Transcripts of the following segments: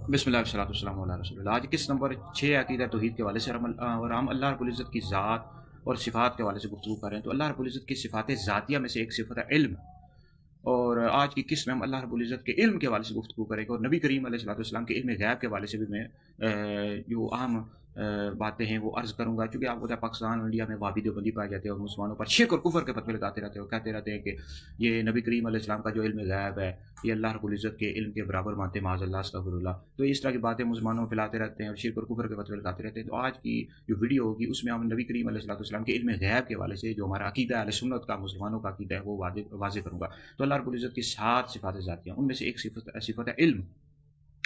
بسم اللہ والصلاۃ والسلام علی رسول اللہ۔ آج کس نمبر 6 عقیدہ توحید کے حوالے سے اور ہم اللہ رب العزت کی ذات اور صفات کے حوالے سے گفتگو کر رہے ہیں۔ تو اللہ رب العزت کی صفات ذاتیہ میں سے ایک صفت ہے علم، اور آج کی قسط میں ہم اللہ رب العزت کے علم کے حوالے سے گفتگو کریں گے، اور نبی کریم علیہ الصلوۃ والسلام کے علم غیب کے حوالے سے بھی میں جو اہم باتیں ہیں وہ عرض کروں گا، چونکہ آپ کو پاکستان اور انڈیا میں وہابی دیوبندی پائے جاتے ہیں اور مسلمانوں پر شرک اور کفر کے فتوے لگاتے رہتے ہیں اور کہتے رہتے ہیں کہ یہ نبی کریم علیہ السلام کا جو علم غیب ہے یہ اللہ رب العزت کے علم کے برابر مانتے ہیں، معاذ اللہ استغفر اللہ۔ تو اس طرح کی باتیں مسلمانوں میں پھیلاتے رہتے ہیں اور شرک اور کفر کے فتوے لگاتے رہتے ہیں۔ تو آج کی جو ویڈیو ہوگی اس میں ہم نبی کریم علیہ الصلوۃ والسلام کے علم غیب کے حوالے سے جو ہمارا عقیدہ اہل سنت کا مسلمانوں کا عقیدہ ہے وہ واضح کروں گا۔ تو اللہ رب العزت کی 7 صفات ذاتیہ، ان میں سے ایک صفت ہے علم،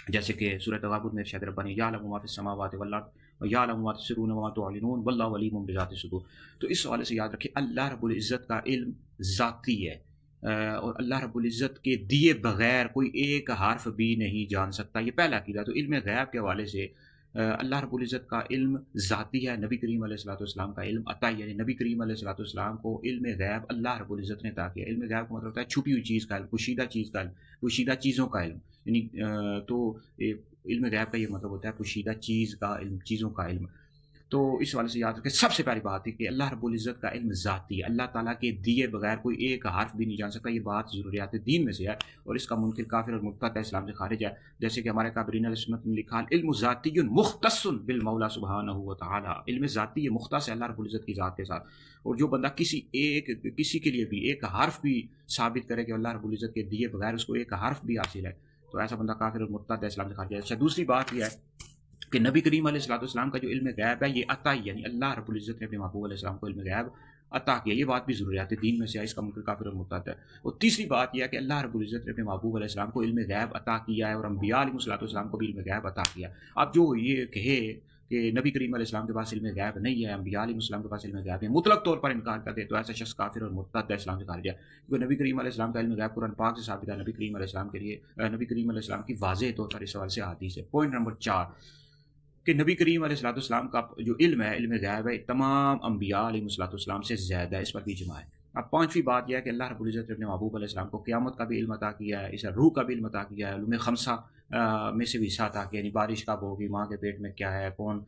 جیسے کہ سورۃ تغابن میں ارشاد ربانی یعلم ما فی السماوات والارض ویعلم ما تسرون وما تعلنون واللہ علیم بذات الصدور۔ تو اس حوالے سے یاد رکھیں اللہ رب العزت کا علم ذاتی ہے، اور اللہ رب العزت کے دیے بغیر کوئی ایک حرف بھی نہیں جان سکتا، یہ پہلا عقیدہ۔ تو علم غیب کے حوالے سے اللہ رب العزت کا علم ذاتی ہے، نبی کریم علیہ الصلوۃ والسلام کا علم عطائی ہے، یعنی نبی کریم علیہ الصلوۃ والسلام کو علم غیب اللہ رب العزت نے عطا کیا۔ علم غیب کا مطلب ہوتا ہے چھپی ہوئی چیز کا علم، پوشیدہ چیز کا علم، پوشیدہ چیزوں کا علم، یعنی تو علم غیب کا یہ مطلب ہوتا ہے پوشیدہ چیز کا علم، چیزوں کا علم۔ تو اس حوالے سے یاد رکھیں سب سے پہلی بات ہے کہ اللہ رب العزت کا علم ذاتی ہے، اللہ تعالیٰ کے دیے بغیر کوئی ایک حرف بھی نہیں جان سکتا، یہ بات ضروریات دین میں سے ہے، اور اس کا منکر کافر اور مرتد ہے، اسلام سے خارج ہے۔ جیسے کہ ہمارے کابرین علیہ سنت نے لکھا علم ذاتی مختص بالمولا سبحانہ و تعالیٰ، علم ذاتی یہ مختص ہے اللہ رب العزت کی ذات کے ساتھ، اور جو بندہ کسی کے لیے بھی ایک حرف بھی ثابت کرے کہ اللہ رب العزت کے دیے بغیر اس کو ایک حرف بھی حاصل ہے تو ایسا بندہ کافر اور مرتد ہے، اسلام سے خارج ہے۔ اچھا، دوسری بات یہ ہے کہ نبی کریم علیہ الصلوۃ والسلام کا جو علم غیب ہے یہ عطائی، یعنی اللہ رب العزت نے اپنے محبوب علیہ السلام کو علم غیب عطا کیا، یہ بات بھی ضروریات دین میں سے ہے، اس کا منکر کافر اور مرتد ہے۔ اور تیسری بات یہ ہے کہ اللہ رب العزت نے اپنے محبوب علیہ السلام کو علم غیب عطا کیا ہے، اور انبیاء علیہ الصلوۃ والسلام کو بھی علم غیب عطا کیا۔ اب جو یہ کہے کہ نبی کریم علیہ السلام کے پاس علم غیب نہیں ہے، انبیاء علیہ السلام کے پاس علم غیب ہے، مطلق طور پر انکار کر دے تو ایسا شخص کافر اور مرتد ہے، اسلام سے خارج ہے، کیونکہ نبی کریم علیہ السلام کا علم غیب قرآن پاک سے ثابت ہے، نبی کریم علیہ السلام کے لیے نبی کریم علیہ السلام کی واضح طور پر اس حوالے سے حدیث ہے۔ پوائنٹ نمبر 4 کہ نبی کریم علیہ الصلوۃ والسلام کا جو علم ہے، علم غیب ہے، تمام انبیاء علیہ الصلوۃ والسلام سے زیادہ ہے، اس پر بھی اجماع ہے۔ اب پانچویں بات یہ ہے کہ اللہ رب العزت نے اپنے محبوب علیہ السلام کو قیامت کا بھی علم عطا کیا ہے، اس روح کا بھی علم عطا کیا ہے، علوم خمسہ میں سے بھی حصہ عطا کیا، یعنی بارش کب ہوگی، ماں کے پیٹ میں کیا ہے، کون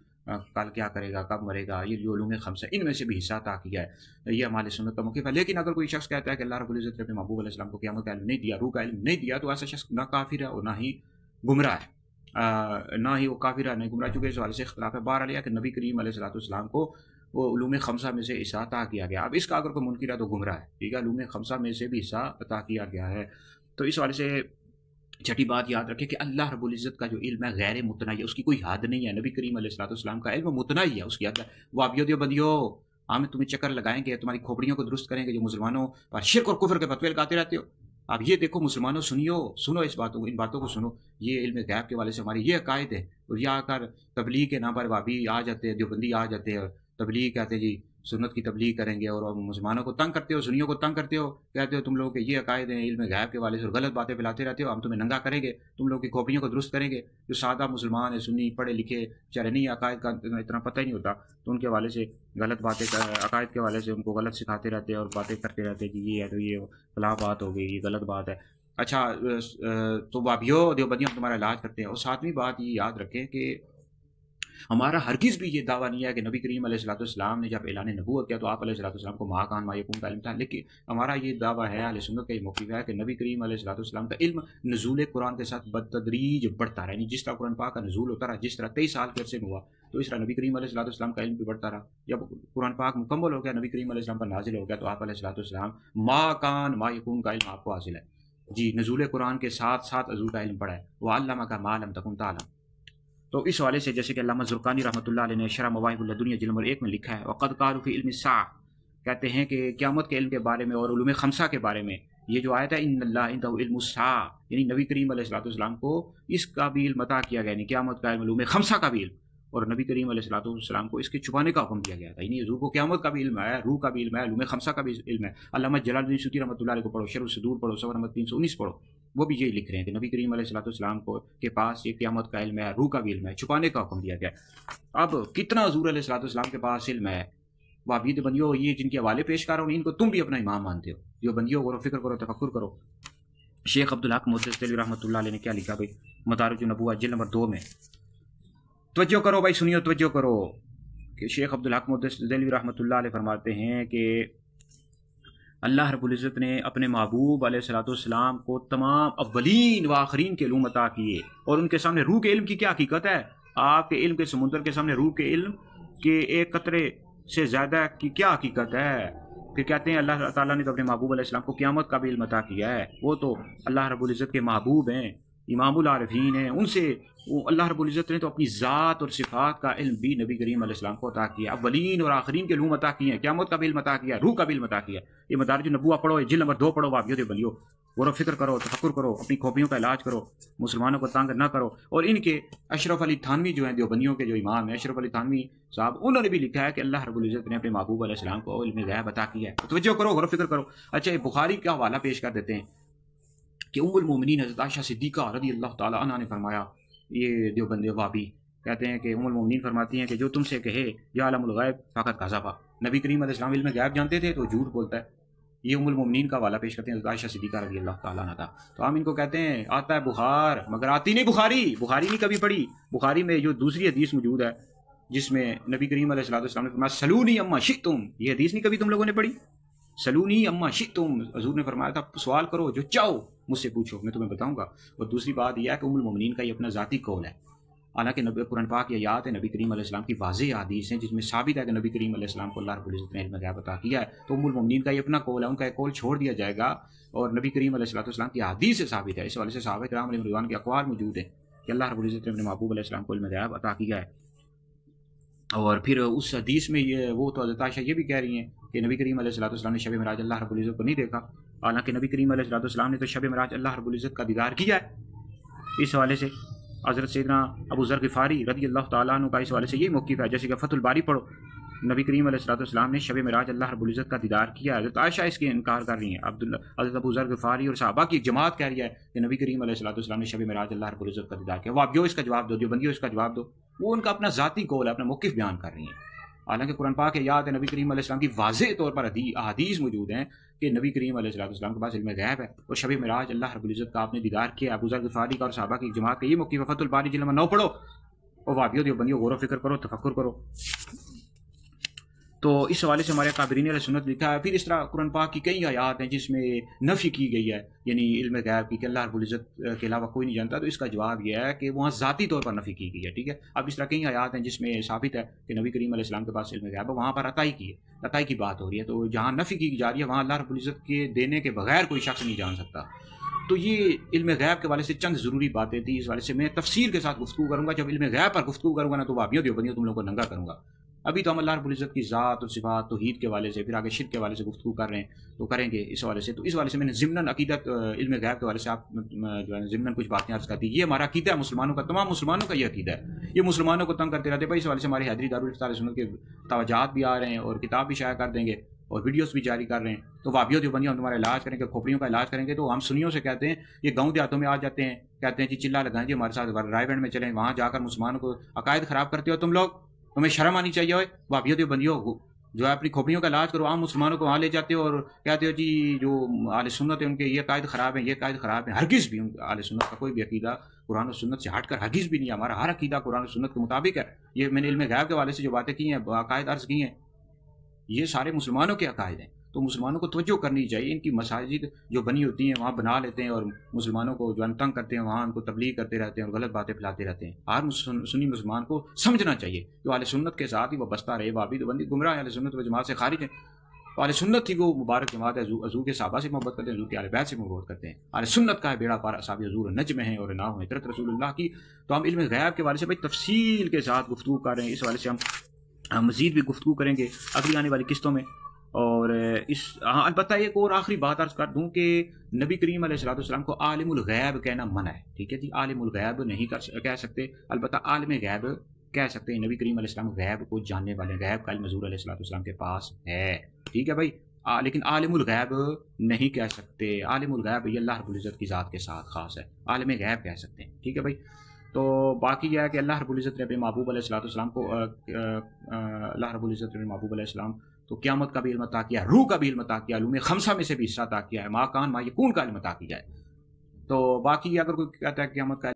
کل کیا کرے گا، کب مرے گا، یہ جو علوم خمسہ ان میں سے بھی حصہ عطا کیا ہے، یہ ہمارے سنت کا موقف ہے۔ لیکن اگر کوئی شخص کہتا ہے کہ اللہ رب العزت نے اپنے محبوب علیہ السلام کو قیامت کا علم نہیں دیا، روح کا علم نہیں دیا، تو ایسا شخص نہ کافر ہے اور نہ ہی گمراہ ہے، نہ ہی وہ کافر ہے نہ گمراہ، چونکہ اس حوالے سے اختلاف ہے۔ بہرحال یہ کہ نبی کریم علیہ الصلوۃ والسلام کو وہ علوم خمسہ میں سے حصہ عطا کیا گیا۔ اب اس کا اگر کوئی منکر ہے تو گمراہ ہے، ٹھیک ہے، علوم خمسہ میں سے بھی حصہ عطا کیا گیا ہے۔ تو اس حوالے سے چھٹی بات یاد رکھیں کہ اللہ رب العزت کا جو علم ہے غیر متناہی ہے، اس کی کوئی حد نہیں ہے۔ نبی کریم علیہ الصلوۃ والسلام کا علم متناہی ہے، اس کی حد ہے۔ وہابیوں دیوبندیوں ہم تمہیں چکر لگائیں گے، تمہاری کھوپڑیوں کو درست کریں گے، جو مسلمانوں پر شرک اور کفر کے فتوے لگاتے رہتے ہو۔ اب یہ دیکھو مسلمانوں، سنو ان باتوں کو سنو، یہ علم غیب کے والے سے ہماری یہ عقائد ہے، اور یہ آ کر تبلیغ کے نام پر وہابی آ جاتے ہیں، دیوبندی آ جاتے ہیں، تبلیغ کہتے ہیں جی سنت کی تبلیغ کریں گے، اور مسلمانوں کو تنگ کرتے ہو، سنیوں کو تنگ کرتے ہو، کہتے ہو تم لوگوں کے یہ عقائد ہیں علم غیب کے والے سے، اور غلط باتیں پھیلاتے رہتے ہو، ہم تمہیں ننگا کریں گے، تم لوگوں کی کھوپڑیوں کو درست کریں گے۔ جو سادہ مسلمان ہیں، سنی پڑھے لکھے بیچارے نہیں، عقائد کا اتنا پتہ ہی نہیں ہوتا، تو ان کے حوالے سے غلط باتیں عقائد کے حوالے سے ان کو غلط سکھاتے رہتے ہیں اور باتیں کرتے رہتے ہیں کہ یہ ہے تو یہ فلاں بات ہو گئی، یہ غلط بات ہے۔ اچھا، تو وہابیوں دیوبندیوں ہم تمہارا علاج کرتے ہیں۔ اور ساتویں بات یہ یاد رکھیں کہ ہمارا ہرگز بھی یہ دعویٰ نہیں ہے کہ نبی کریم علیہ الصلوۃ والسلام نے جب اعلان نبوت کیا تو آپ علیہ الصلوۃ والسلام کو ما کان ما یکون کا علم تھا، لیکن ہمارا یہ دعویٰ ہے، اہل سنت کا یہ موقف ہے کہ نبی کریم علیہ الصلوۃ والسلام کا علم نزول قرآن کے ساتھ بتدریج بڑھتا رہا، یعنی جس طرح قرآن پاک کا نزول ہوتا رہا، جس طرح 23 سال کے عرصے میں ہوا، تو اس طرح نبی کریم علیہ الصلوۃ والسلام کا علم بھی بڑھتا رہا۔ جب قرآن پاک مکمل ہو گیا، نبی کریم علیہ السلام پر نازل ہو گیا، تو آپ علیہ الصلوۃ والسلام ما کان ما یکون کا علم آپ کو حاصل ہے۔ جی، نزول قرآن کے ساتھ ساتھ حضور کا علم بڑھا ہے، وعلمک ما لم تکن تعلم۔ تو اس حوالے سے جیسے کہ علامہ زرقانی رحمۃ اللہ علیہ نے شرح مواہب اللدنیہ جلد نمبر 1 میں لکھا ہے، وقد قالوا فی علم الساعہ، کہتے ہیں کہ قیامت کے علم کے بارے میں اور علوم خمسہ کے بارے میں یہ جو آیت ہے ان اللہ عنده علم الساعہ، یعنی نبی کریم علیہ الصلوۃ والسلام کو اس کا بھی علم عطا کیا گیا، یعنی قیامت کا علم، علوم خمسہ کا بھی علم، اور نبی کریم علیہ الصلوۃ والسلام کو اس کے چھپانے کا حکم دیا گیا تھا، یعنی حضور کو قیامت کا بھی علم ہے، روح کا بھی علم ہے، علوم خمسہ کا بھی علم ہے۔ علامہ جلال الدین سیوطی رحمۃ اللہ علیہ کو پڑھو، شرح الصدور پڑھو، صفحہ نمبر 319 پڑھو، وہ بھی یہی لکھ رہے ہیں کہ نبی کریم علیہ الصلوۃ والسلام کے پاس یہ قیامت کا علم ہے، روح کا بھی علم ہے، چھپانے کا حکم دیا گیا۔ اب کتنا حضور علیہ الصلوۃ والسلام کے پاس علم ہے، وہابی دیوبندیوں یہ جن کے حوالے پیش کر رہا ہوں ان کو تم بھی اپنا امام مانتے ہو، دیوبندیوں غور و فکر کرو، تفکر کرو۔ शेख अब्दुल हक मुहद्दिस देलवी रहमतुल्लाह अलैह ने क्या लिखा भाई, मदारिज नबुव्वत जिल्द नंबर 2 में, तवज्जो करो भाई, सुनियो, तवज्जो करो कि शेख अब्दुल हक मुहद्दिस देलवी रहमतुल्लाह अलैह फरमाते हैं कि अल्लाह रब्बुल इज़्ज़त ने अपने महबूब अलैहिस्सलाम को तमाम अव्वलीन व आखरीन के इल्म अता किए, और उनके सामने रूह के इल्म की क्या हकीकत है, आपके इल्म के समुंदर के सामने रूह के इल्म के एक कतरे से ज़्यादा की क्या हकीकत है। फिर कहते हैं अल्लाह ताला ने तो अपने महबूब अलैहिस्सलाम को क़यामत का भी इल्म अता किया है, वो तो अल्लाह रब्बुल इज़्ज़त के महबूब हैं, इमामुल आरिफीन हैं, उनसे अल्लाह रब्बुल इज़्ज़त ने तो अपनी ज़ात और सिफ़ात का इल्म भी नबी करीम अलैहिस्सलाम को अता किया, अव्वलीन और आखरीन के इल्म अता किए हैं, क़यामत का भी इल्म अता किया, रूह का भी इल्म अता किया। ये मदारिज नबुव्वत पढ़ो, जिल्द नंबर 2 पढ़ो, वाबियो दे बलियो, गौर फिक्र करो, तफक्कुर करो, अपनी खोपियों का इलाज करो, मुसलमानों को तंग न करो। और इनके अशरफ अली थानवी जो हैं, देवबंदियों के जो इमाम हैं अशरफ अली थानवी साहब, उन्होंने भी लिखा है कि अल्लाह रब्बुल इज़्ज़त ने अपने महबूब अलैहिस्सलाम को इल्म गैब अता किया है। तवज्जो करो, गौर फिक्र करो। अच्छा, ये बुखारी का हवाला पेश कर देते हैं कि उम्मुल मोमिनीन हज़रत आयशा सिद्दीक़ा रज़ी अल्लाह ताला अन्हा ने फरमाया, ये देवबंदी वाबी कहते हैं कि उम्मुल मोमिनीन फरमाती हैं कि जो तुमसे कहे या आलमुल गैब फ़क़त कज़बा, नबी करीम अलैहिस्सलाम इल्म गैब जानते थे तो झूठ बोलता है। ये उम्मुल मोमिनीन का वाला पेश करते हैं, आयशा सिद्दीक़ा रज़ी अल्लाह ताला अन्हा था। तो हम इनको कहते हैं आता है बुखार, मगर आती नहीं बुखारी, बुखारी नहीं कभी पढ़ी। बुखारी में जो दूसरी हदीस मौजूद है जिसमें नबी करीम अलैहिस्सलाम ने फरमाया सलूनी अम्मा शिअ्तुम, ये हदीस नहीं कभी तुम लोगों ने पढ़ी। सलूनी अम्मा शिअ्तुम, हुज़ूर ने फरमाया था सवाल करो जो चाहो मुझसे पूछो, मैं तुम्हें बताऊंगा। और दूसरी बात यह है कि उम्मुल मोमिनीन का ये अपना ज़ाती कौल है, हालांकि नबी कुरान पाक की आयत है, नबी करीम अलैहिस्सलाम की वाज़ेह हदीस हैं जिसमें साबित है कि नबी करीम अलैहिस्सलाम को अल्लाह रब्बुल इज़्ज़त ने इल्म गैब अता किया है। तो उम्मुल मोमिनीन का ये अपना कौल है, उनका एक कौल छोड़ दिया जाएगा और नबी करीम अलैहिस्सलाम की हदीस से साबित है। इस वाले से सहाबा किराम अलैहिम रिज़वान के अक़वाल मौजूद हैं कि अल्लाह रब्बुल इज़्ज़त ने अपने महबूब अलैहिस्सलाम को इल्म गैब अता किया है। और फिर उस हदीस में ये वो तो हज़रत आयशा ये भी कह रही हैं कि नबी करीम अलैहिस्सलाम ने शब मिराज अल्लाह रब्बुल इज़्ज़त को नहीं देखा, हालांकि नबी करीम अलैहिस्सलाम ने तो शब मिराज अल्लाह रब्बुल इज़्ज़त का दीदार किया है। इस हवाले से हज़रत सैयदना अबू ज़र ग़िफ़ारी रज़ी अल्लाह ताला अन्हु का इस हवाले से ये मौक़िफ़ है, जैसे कि फ़तहुल बारी पढ़ो, नबी करीम अलैहिस्सलाम ने शब मिराज अल्लाह रब्बुल इज़्ज़त का दीदार किया। हज़रत आयशा इसके इनकार कर रही हैं, हज़रत अबू ज़र ग़िफ़ारी और सहाबा की एक जमात कह रही है कि नबी करीम अलैहिस्सलाम ने शब मिराज अल्लाह रब्बुल इज़्ज़त का दीदार किया। वाबियो इसका जवाब दो, देवबंदियो इसका जवाब दो, वो उनका अपना ज़ाती कौल है, अपना मौक़िफ़ बयान कर रही हैं। हालांकि कुरान पाक है याद है नबी करीम अलैहिस्सलाम की वाज़ेह तौर पर हदीस मौजूद हैं कि नबी करीम अलैहिस्सलाम के पास इल्म गैब है और शब मिराज अल्लाह रब्बुल इज़्ज़त का आपने दीदार किया। अबू ज़र ग़िफ़ारी का और सहाबा की जमात का ये मौक़िफ़ है। फ़तहुल बारी जिल्द नंबर 9 पढ़ो और वाबियो देवबंदियो गौर फ़िक्र करो, तफक्कुर करो। तो इस हवाले से हमारे काबिरीन अहले सुन्नत लिखा है। फिर इस तरह कुरान पाक की कई आयात हैं जिसमें नफ़ी की गई है, यानी इल्म गैब की, कि अल्लाह रब्बुल इज़्ज़त के अलावा कोई नहीं जानता। तो इसका जवाब यह है कि वहाँ ज़ाती तौर पर नफ़ी की गई है, ठीक है। अब इस तरह कई आयात हैं जिसमें साबित है कि नबी करीम अलैहिस्सलाम के पास इल्म गैब है, वहाँ पर अताई की है, अताई की बात हो रही है। तो जहाँ नफ़ी की जा रही है वहाँ अल्लाह रब्बुल इज़्ज़त के देने के बगैर कोई शख्स नहीं जान सकता। तो ये इल्म गैब के वाले से चंद ज़रूरी बातें थी। इस वाले से मैं तफसील के साथ गुफ्तगू करूँगा। जब इल्म गैब पर गुफ्तगू करूँगा ना तो वाबियों देवबंदियों तुम लोगों को नंगा करूँगा। अभी तो हम अल्लाह रब्बुल इज़्ज़त की ज़ात और सिफ़ात तौहीद के वाले से, फिर आगे शिर्क के वाले से गुफ्तगू कर रहे हैं, तो करेंगे इस वाले से। तो इस वाले से मैंने ज़िम्नन अक़ीदत इल्म गैब के वाले से आप जो है ज़िम्नन कुछ बातें अर्ज़ कर दी। ये हमारा अक़ीदा है मुसलमानों का, तमाम मुसलमानों का ये अक़ीदा है। ये मुसलमानों को तंग करते रहते हैं भाई। इस वाले से हमारे हैदरी दारुल इफ्ताह अहले सुन्नत के तवज्जुहात भी आ रहे हैं और किताब भी शाया कर देंगे और वीडियोस भी जारी कर रहे हैं। तो वाबियों देवबंदियों हम तुम्हारा इलाज करेंगे, खोपड़ियों का इलाज करेंगे। तो हम सुन्नियों से कहते हैं, ये गाँव देहातों में आ जाते हैं, कहते हैं जी चिल्ला लगाएं जी हमारे साथ रायबंड में चलें, वहाँ जाकर मुसलमानों को अकायद ख़राब करते हो तुम लोग, तुम्हें शर्म आनी चाहिए। वाबियों देवबंदियों जो है अपनी खोपड़ियों का इलाज करो, आम मुसलमानों को वहाँ ले जाते हो और कहते हो जी जो आले सुन्नत है उनके ये कायद ख़राब है, ये कायद ख़राब है। हरगिज़ भी आले सुन्नत का कोई भी अक़ीदा कुरान और सुन्नत से हटकर हरगिज़ भी नहीं है। हमारा हर अक़ीदा कुरान और सुन्नत के मुताबिक है। ये मैंने इल्म गैब के वाले से जो बातें की हैं, अकायद अर्ज़ की हैं, ये सारे मुसलमानों के अकायद हैं। तो मुसलमानों को तवज्जो करनी चाहिए। इनकी मसाजिद जो बनी होती हैं वहाँ बना लेते हैं और मुसलमानों को जो तंग करते हैं, वहाँ उनको तबलीग करते रहते हैं और गलत बातें फैलाते रहते हैं। हर सुन्नी मुसलमान को समझना चाहिए कि अहले सुन्नत के साथ ही वो बसता रहे। वाबी तो बंदी गुमराह अहले सुन्नत व जमात से खारिज है। तो अहले सुन्नत थी वो मुबारक जमात है, हज़ूर के सहाबा से मोहब्बत करते हैं, हज़ूर के अहले बैत से मोहब्बत करते हैं। अहले सुन्नत का है बेड़ा पार असहाब हज़ूर नज्म है और ना हो इतरत रसूलुल्लाह की। तो हम इल्म गैब के वाले से भाई तफसील के साथ गुफ्तगू कर रहे हैं। इस वाले से हम मज़ीद भी गुफ्तगू करेंगे अगली आने वाली किस्तों में। और इस अलबत्ता एक और आखिरी बात अर्ज़ कर दूं कि नबी करीम अलैहिस्सलाम को आलिमुल गैब कहना मना है, ठीक है जी। आलिमुल गैब नहीं कह सकते, अलबत्ता आलिम गैब कह सकते हैं। नबी करीम अलैहिस्सलाम गैब को जानने वाले, गैब का इल्म हज़ूर अलैहिस्सलाम के पास है, ठीक है भाई। लेकिन आलिमुल गैब नहीं कह सकते। आलिमुल गैब ये अल्लाह रब्बुल इज़्ज़त की ज़ात के साथ ख़ास है, आलिम गैब कह सकते हैं, ठीक है भाई। तो बाकी यह है कि अल्लाह रब्बुल इज़्ज़त ने अपने महबूब अलैहिस्सलाम को अल्लाह रब्बुल इज़्ज़त ने महबूब अलैहिस्सलाम तो क़यामत का भी इल्म अता किया, रूह का भी इल्म अता किया, उलूम खमसा में से भी हिस्सा अता किया है। मा कान मा यकून का इल्म अता किया है। تو باقی اگر کوئی کہتا ہے قیامت کا